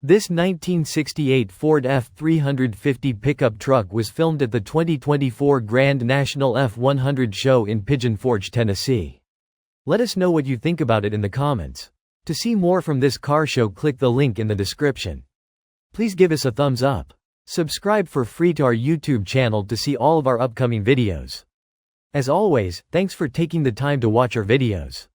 This 1968 Ford F350 pickup truck was filmed at the 2024 Grand National F100 show in Pigeon Forge, Tennessee. Let us know what you think about it in the comments. To see more from this car show, click the link in the description. Please give us a thumbs up. Subscribe for free to our YouTube channel to see all of our upcoming videos. As always, thanks for taking the time to watch our videos.